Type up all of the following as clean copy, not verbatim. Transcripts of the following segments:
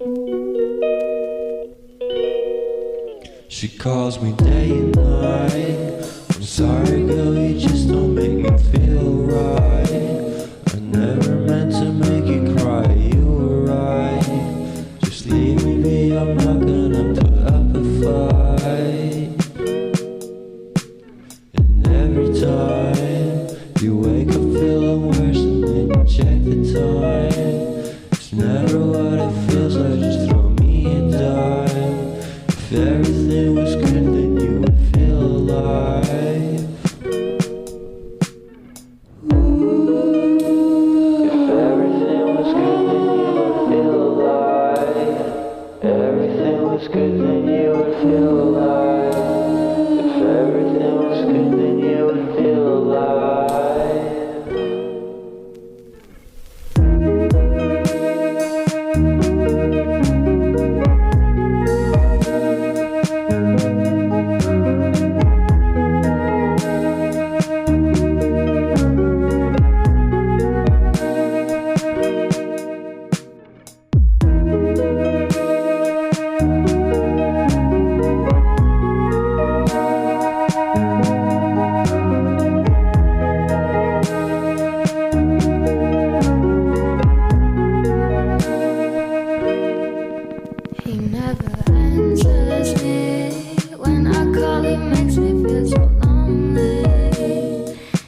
She calls me day and night. I'm sorry girl, you just don't make me feel right. I never meant to make you cry, you were right. Just leave me be, I'm not gonna put up a fight. And every time you wake up feeling worse and then you check the time. It's never what it feels like, just throw me a dime. If everything was good, then you would feel alive. If everything was good, then you would feel alive. Everything was good, then you would feel alive. If everything was good, then you would feel alive. He never answers me. When I call, he makes me feel so lonely.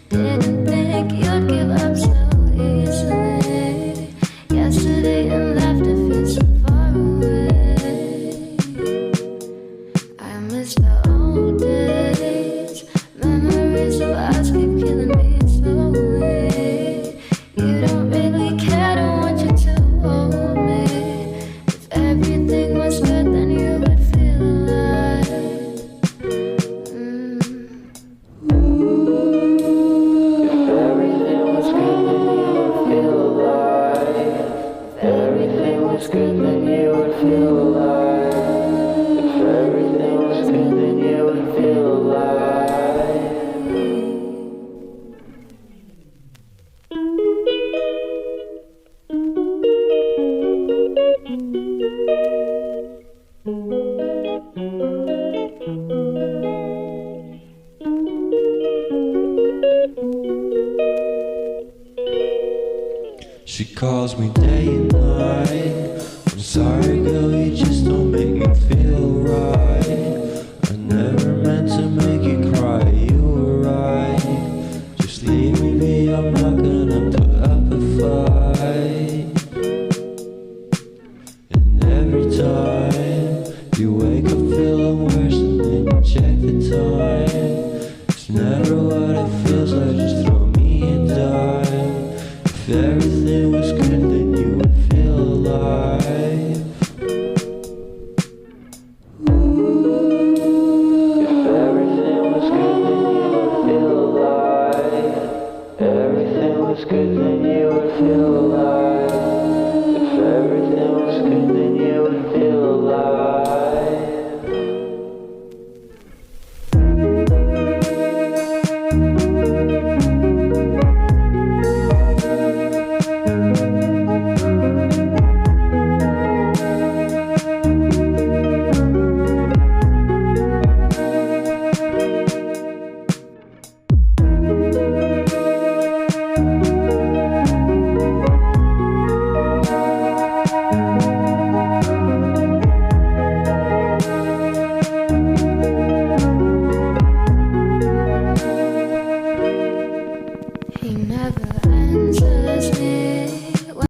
Didn't think you'd give up so easily. Yesterday and left, it feels so far away. I miss the old days. Memories of us keep killing me slowly. You don't really care, don't want you to hold me. Everything was good, then you would feel alive. If everything was good, then you would feel alive. If everything was good, then you would feel alive. If everything was good, then you would feel alive. She calls me day and night. I'm sorry girl, you just don't make me feel right. I never meant to make you cry, you were right. Just leave me be, I'm not gonna put up a fight. And every time you wake up feeling worse and then you check the time.